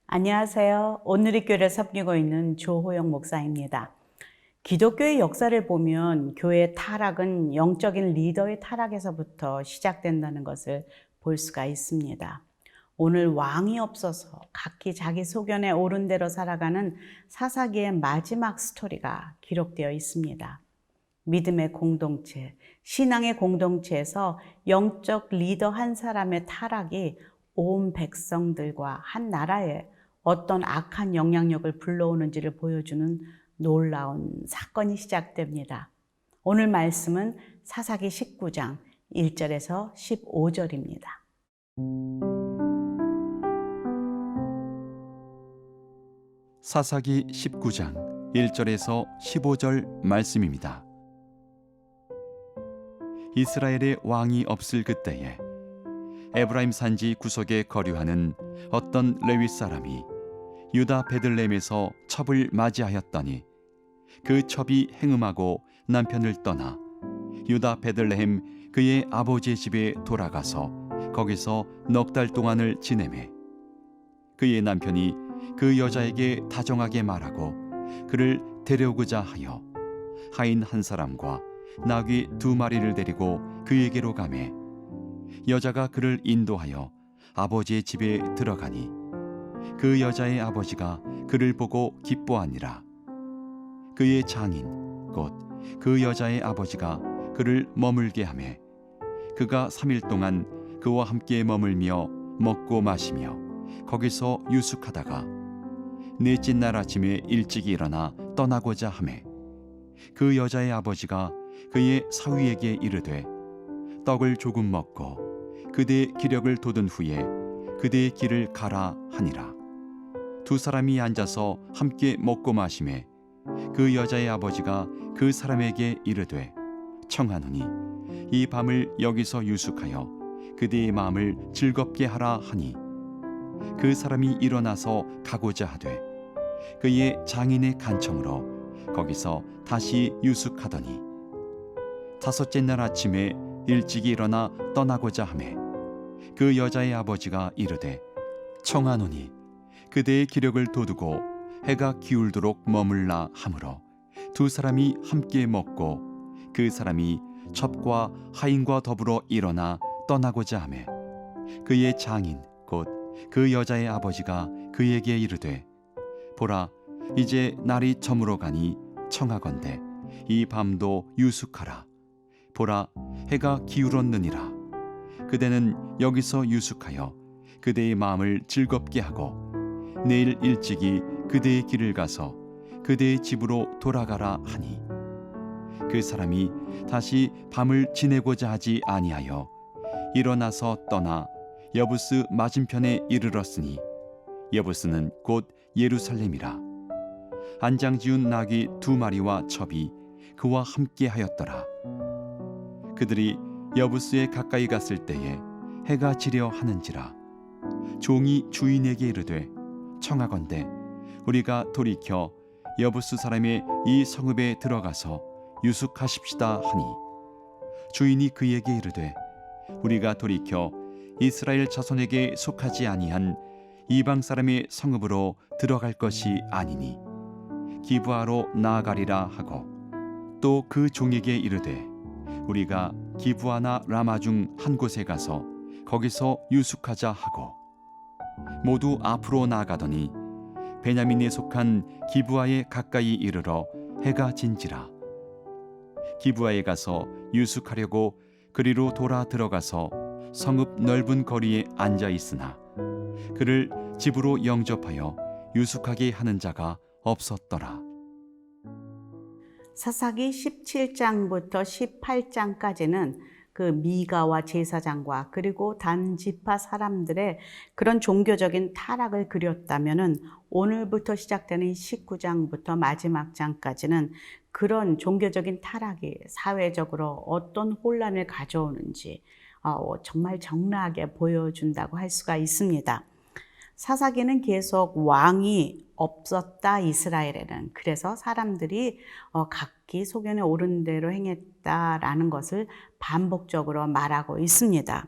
안녕하세요. 오늘의 교회를 섬기고 있는 조호영 목사입니다. 기독교의 역사를 보면 교회의 타락은 영적인 리더의 타락에서부터 시작된다는 것을 볼 수가 있습니다. 오늘 왕이 없어서 각기 자기 소견에 옳은 대로 살아가는 사사기의 마지막 스토리가 기록되어 있습니다. 믿음의 공동체, 신앙의 공동체에서 영적 리더 한 사람의 타락이 온 백성들과 한 나라에 어떤 악한 영향력을 불러오는지를 보여주는 놀라운 사건이 시작됩니다. 오늘 말씀은 사사기 19장 1절에서 15절입니다. 사사기 19장 1절에서 15절 말씀입니다. 이스라엘의 왕이 없을 그때에 에브라임 산지 구석에 거류하는 어떤 레위 사람이 유다 베들레헴에서 첩을 맞이하였더니 그 첩이 행음하고 남편을 떠나 유다 베들레헴 그의 아버지의 집에 돌아가서 거기서 넉 달 동안을 지내매 그의 남편이 그 여자에게 다정하게 말하고 그를 데려오고자 하여 하인 한 사람과 나귀 2마리를 데리고 그에게로 가매 여자가 그를 인도하여 아버지의 집에 들어가니 그 여자의 아버지가 그를 보고 기뻐하니라. 그의 장인 곧 그 여자의 아버지가 그를 머물게 하매 그가 3일 동안 그와 함께 머물며 먹고 마시며 거기서 유숙하다가 넷째 날 아침에 일찍 일어나 떠나고자 하매 그 여자의 아버지가 그의 사위에게 이르되 떡을 조금 먹고 그대의 기력을 돋은 후에 그대의 길을 가라 하니라. 2 사람이 앉아서 함께 먹고 마시매 그 여자의 아버지가 그 사람에게 이르되 청하노니 이 밤을 여기서 유숙하여 그대의 마음을 즐겁게 하라 하니 그 사람이 일어나서 가고자 하되 그의 장인의 간청으로 거기서 다시 유숙하더니 5째 날 아침에 일찍이 일어나 떠나고자 하매 그 여자의 아버지가 이르되 청하노니 그대의 기력을 돋우고 해가 기울도록 머물라 하므로 2 사람이 함께 먹고 그 사람이 첩과 하인과 더불어 일어나 떠나고자 하매 그의 장인 곧 그 여자의 아버지가 그에게 이르되 보라 이제 날이 저물어 가니 청하건대 이 밤도 유숙하라. 보라 해가 기울었느니라. 그대는 여기서 유숙하여 그대의 마음을 즐겁게 하고 내일 일찍이 그대의 길을 가서 그대의 집으로 돌아가라 하니 그 사람이 다시 밤을 지내고자 하지 아니하여 일어나서 떠나 여부스 맞은편에 이르렀으니 여부스는 곧 예루살렘이라. 안장 지운 나귀 2마리와 첩이 그와 함께 하였더라. 그들이 여부스에 가까이 갔을 때에 해가 지려 하는지라. 종이 주인에게 이르되 청하건대 우리가 돌이켜 여부스 사람의 이 성읍에 들어가서 유숙하십시다 하니 주인이 그에게 이르되 우리가 돌이켜 이스라엘 자손에게 속하지 아니한 이방 사람의 성읍으로 들어갈 것이 아니니 기브아로 나아가리라 하고 또 그 종에게 이르되 우리가 기브아나 라마 중 한 곳에 가서 거기서 유숙하자 하고 모두 앞으로 나아가더니 베냐민에 속한 기브아에 가까이 이르러 해가 진지라. 기브아에 가서 유숙하려고 그리로 돌아 들어가서 성읍 넓은 거리에 앉아 있으나 그를 집으로 영접하여 유숙하게 하는 자가 없었더라. 사사기 17장부터 18장까지는 그 미가와 제사장과 그리고 단 지파 사람들의 그런 종교적인 타락을 그렸다면은 오늘부터 시작되는 19장부터 마지막 장까지는 그런 종교적인 타락이 사회적으로 어떤 혼란을 가져오는지 정말 적나하게 보여준다고 할 수가 있습니다. 사사기는 계속 왕이 없었다, 이스라엘에는. 그래서 사람들이 각기 소견에 오른 대로 행했다라는 것을 반복적으로 말하고 있습니다.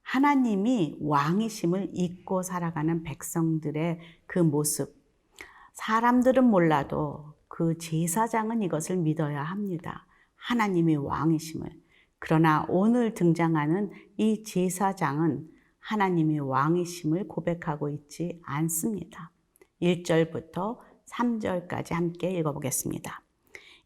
하나님이 왕이심을 잊고 살아가는 백성들의 그 모습, 사람들은 몰라도 그 제사장은 이것을 믿어야 합니다. 하나님이 왕이심을. 그러나 오늘 등장하는 이 제사장은 하나님이 왕이심을 고백하고 있지 않습니다. 1절부터 3절까지 함께 읽어보겠습니다.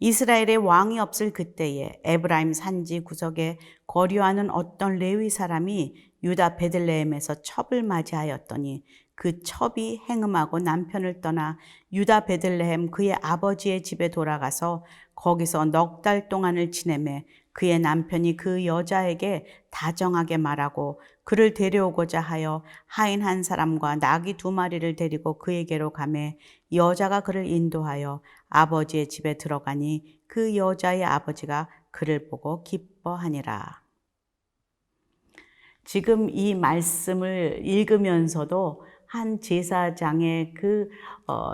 이스라엘에 왕이 없을 그때에 에브라임 산지 구석에 거류하는 어떤 레위 사람이 유다 베들레헴에서 첩을 맞이하였더니 그 첩이 행음하고 남편을 떠나 유다 베들레헴 그의 아버지의 집에 돌아가서 거기서 넉 달 동안을 지내매 그의 남편이 그 여자에게 다정하게 말하고 그를 데려오고자 하여 하인 한 사람과 나귀 2마리를 데리고 그에게로 가매 여자가 그를 인도하여 아버지의 집에 들어가니 그 여자의 아버지가 그를 보고 기뻐하니라. 지금 이 말씀을 읽으면서도 한 제사장의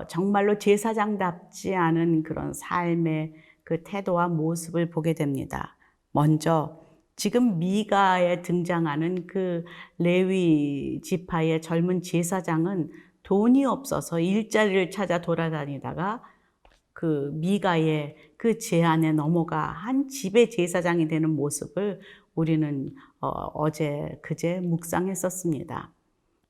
정말로 제사장답지 않은 그런 삶의 그 태도와 모습을 보게 됩니다. 먼저 지금 미가에 등장하는 그 레위 지파의 젊은 제사장은 돈이 없어서 일자리를 찾아 돌아다니다가 그 미가의 그 제안에 넘어가 한 집의 제사장이 되는 모습을 우리는 그제 묵상했었습니다.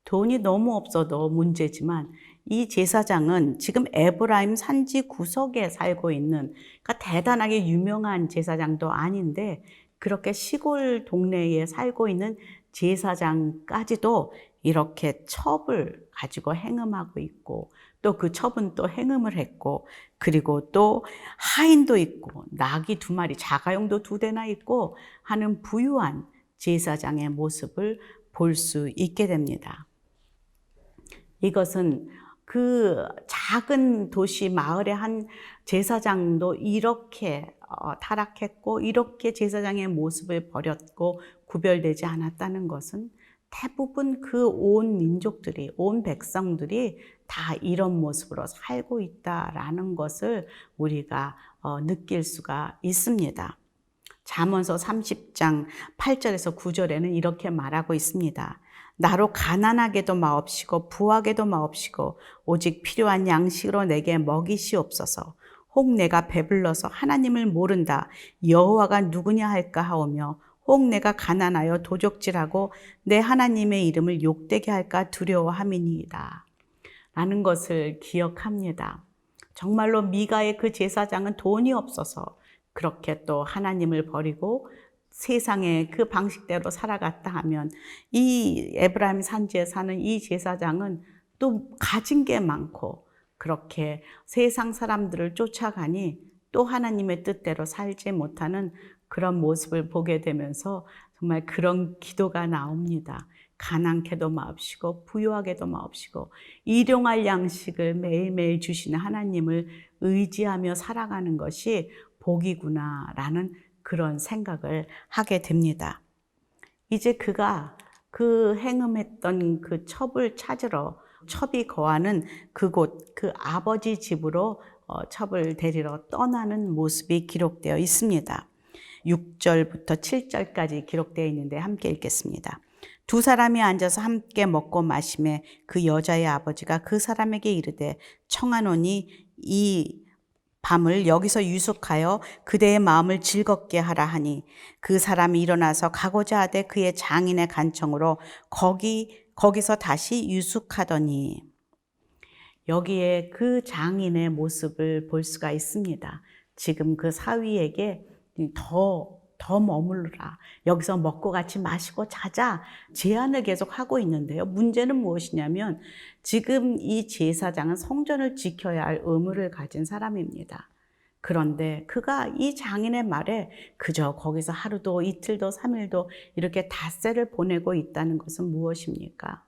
돈이 너무 없어도 문제지만 이 제사장은 지금 에브라임 산지 구석에 살고 있는, 그러니까 대단하게 유명한 제사장도 아닌데 그렇게 시골 동네에 살고 있는 제사장까지도 이렇게 첩을 가지고 행음하고 있고 또 그 첩은 또 행음을 했고 그리고 또 하인도 있고 나귀 2마리, 자가용도 2대나 있고 하는 부유한 제사장의 모습을 볼 수 있게 됩니다. 이것은 그 작은 도시 마을의 한 제사장도 이렇게 타락했고 이렇게 제사장의 모습을 버렸고 구별되지 않았다는 것은 대부분 그 온 민족들이, 온 백성들이 다 이런 모습으로 살고 있다라는 것을 우리가 느낄 수가 있습니다. 잠언서 30장 8절에서 9절에는 이렇게 말하고 있습니다. 나로 가난하게도 마옵시고 부하게도 마옵시고 오직 필요한 양식으로 내게 먹이시옵소서. 혹 내가 배불러서 하나님을 모른다 여호와가 누구냐 할까 하오며 혹 내가 가난하여 도적질하고 내 하나님의 이름을 욕되게 할까 두려워함이니이다 라는 것을 기억합니다. 정말로 미가의 그 제사장은 돈이 없어서 그렇게 또 하나님을 버리고 세상의 그 방식대로 살아갔다 하면 이 에브라임 산지에 사는 이 제사장은 또 가진 게 많고 그렇게 세상 사람들을 쫓아가니 또 하나님의 뜻대로 살지 못하는 그런 모습을 보게 되면서 정말 그런 기도가 나옵니다. 가난케도 마옵시고 부유하게도 마옵시고 일용할 양식을 매일매일 주시는 하나님을 의지하며 살아가는 것이 복이구나라는 그런 생각을 하게 됩니다. 이제 그가 그 행음했던 그 첩을 찾으러 첩이 거하는 그곳, 그 아버지 집으로 첩을 데리러 떠나는 모습이 기록되어 있습니다. 6절부터 7절까지 기록되어 있는데 함께 읽겠습니다. 2 사람이 앉아서 함께 먹고 마시매 그 여자의 아버지가 그 사람에게 이르되 청하노니 이 밤을 여기서 유숙하여 그대의 마음을 즐겁게 하라 하니 그 사람이 일어나서 가고자 하되 그의 장인의 간청으로 거기서 다시 유숙하더니 여기에 그 장인의 모습을 볼 수가 있습니다. 지금 그 사위에게 더 머물러라. 여기서 먹고 같이 마시고 자자. 제안을 계속 하고 있는데요. 문제는 무엇이냐면 지금 이 제사장은 성전을 지켜야 할 의무를 가진 사람입니다. 그런데 그가 이 장인의 말에 그저 거기서 하루도 이틀도 3일도 이렇게 닷새를 보내고 있다는 것은 무엇입니까?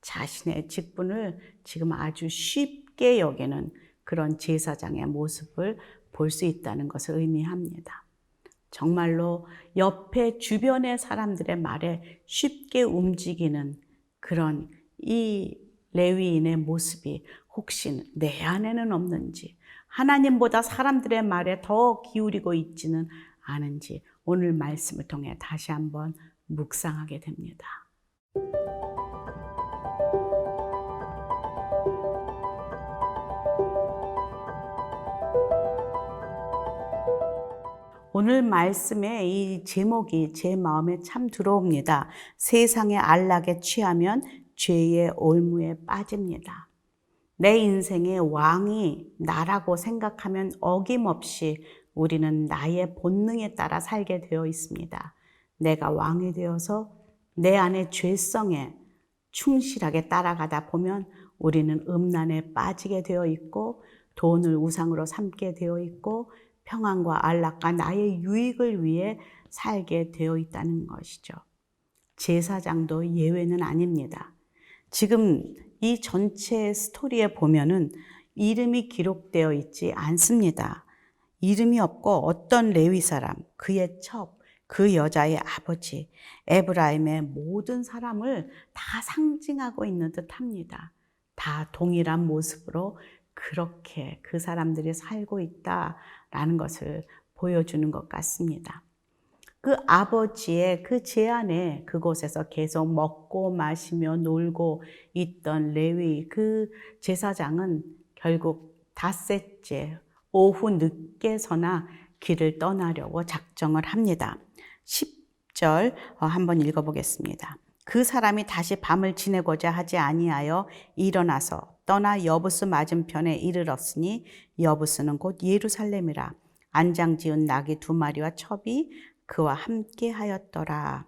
자신의 직분을 지금 아주 쉽게 여기는 그런 제사장의 모습을 볼 수 있다는 것을 의미합니다. 정말로 옆에 주변의 사람들의 말에 쉽게 움직이는 그런 이 레위인의 모습이 혹시 내 안에는 없는지, 하나님보다 사람들의 말에 더 기울이고 있지는 않은지 오늘 말씀을 통해 다시 한번 묵상하게 됩니다. 오늘 말씀의 이 제목이 제 마음에 참 들어옵니다. 세상의 안락에 취하면 죄의 올무에 빠집니다. 내 인생의 왕이 나라고 생각하면 어김없이 우리는 나의 본능에 따라 살게 되어 있습니다. 내가 왕이 되어서 내 안의 죄성에 충실하게 따라가다 보면 우리는 음란에 빠지게 되어 있고 돈을 우상으로 삼게 되어 있고 평안과 안락과 나의 유익을 위해 살게 되어 있다는 것이죠. 제사장도 예외는 아닙니다. 지금 이 전체 스토리에 보면은 이름이 기록되어 있지 않습니다. 이름이 없고 어떤 레위 사람, 그의 첩, 그 여자의 아버지, 에브라임의 모든 사람을 다 상징하고 있는 듯합니다. 다 동일한 모습으로 그렇게 그 사람들이 살고 있다라는 것을 보여주는 것 같습니다. 그 아버지의 그 제안에 그곳에서 계속 먹고 마시며 놀고 있던 레위 그 제사장은 결국 닷새째 오후 늦게서나 길을 떠나려고 작정을 합니다. 10절 한번 읽어보겠습니다. 그 사람이 다시 밤을 지내고자 하지 아니하여 일어나서 떠나 여부스 맞은편에 이르렀으니 여부스는 곧 예루살렘이라. 안장 지은 낙이 2마리와 첩이 그와 함께 하였더라.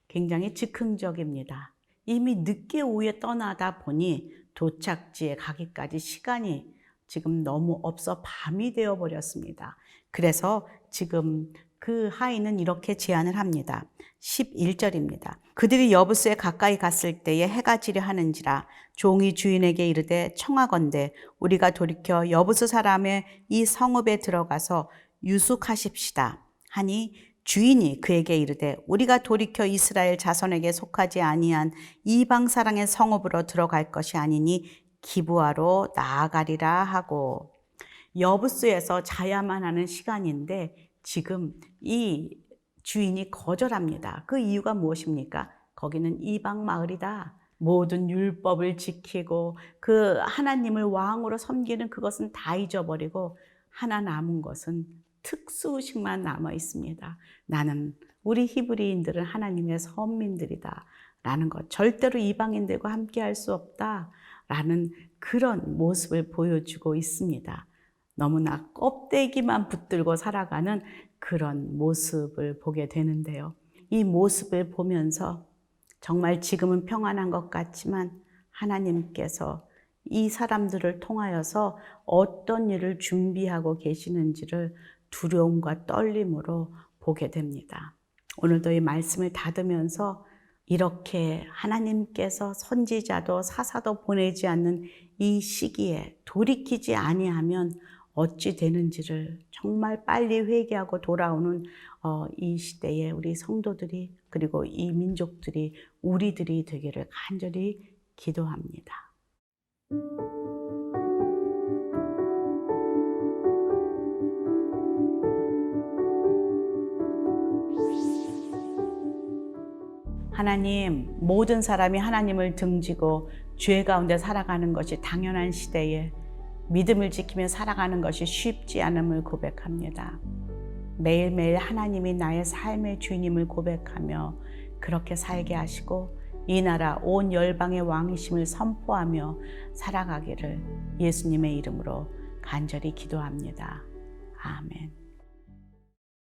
굉장히 즉흥적입니다. 이미 늦게 오후에 떠나다 보니 도착지에 가기까지 시간이 지금 너무 없어 밤이 되어버렸습니다. 그래서 지금 그 하인은 이렇게 제안을 합니다. 11절입니다. 그들이 여부스에 가까이 갔을 때에 해가 지려 하는지라 종이 주인에게 이르되 청하건대 우리가 돌이켜 여부스 사람의 이 성읍에 들어가서 유숙하십시다 하니 주인이 그에게 이르되 우리가 돌이켜 이스라엘 자손에게 속하지 아니한 이방 사람의 성읍으로 들어갈 것이 아니니 기브아로 나아가리라 하고, 여부스에서 자야만 하는 시간인데 지금 이 주인이 거절합니다. 그 이유가 무엇입니까? 거기는 이방 마을이다. 모든 율법을 지키고 그 하나님을 왕으로 섬기는 그것은 다 잊어버리고 하나 남은 것은 특수식만 남아 있습니다. 나는 우리 히브리인들은 하나님의 선민들이다 라는 것, 절대로 이방인들과 함께 할 수 없다 라는 그런 모습을 보여주고 있습니다. 너무나 껍데기만 붙들고 살아가는 그런 모습을 보게 되는데요. 이 모습을 보면서 정말 지금은 평안한 것 같지만 하나님께서 이 사람들을 통하여서 어떤 일을 준비하고 계시는지를 두려움과 떨림으로 보게 됩니다. 오늘도 이 말씀을 닫으면서 이렇게 하나님께서 선지자도 사사도 보내지 않는 이 시기에 돌이키지 아니하면 어찌 되는지를 정말 빨리 회개하고 돌아오는 이 시대에 우리 성도들이 그리고 이 민족들이 우리들이 되기를 간절히 기도합니다. 하나님, 모든 사람이 하나님을 등지고 죄 가운데 살아가는 것이 당연한 시대에 믿음을 지키며 살아가는 것이 쉽지 않음을 고백합니다. 매일매일 하나님이 나의 삶의 주인임을 고백하며 그렇게 살게 하시고 이 나라 온 열방의 왕이심을 선포하며 살아가기를 예수님의 이름으로 간절히 기도합니다. 아멘.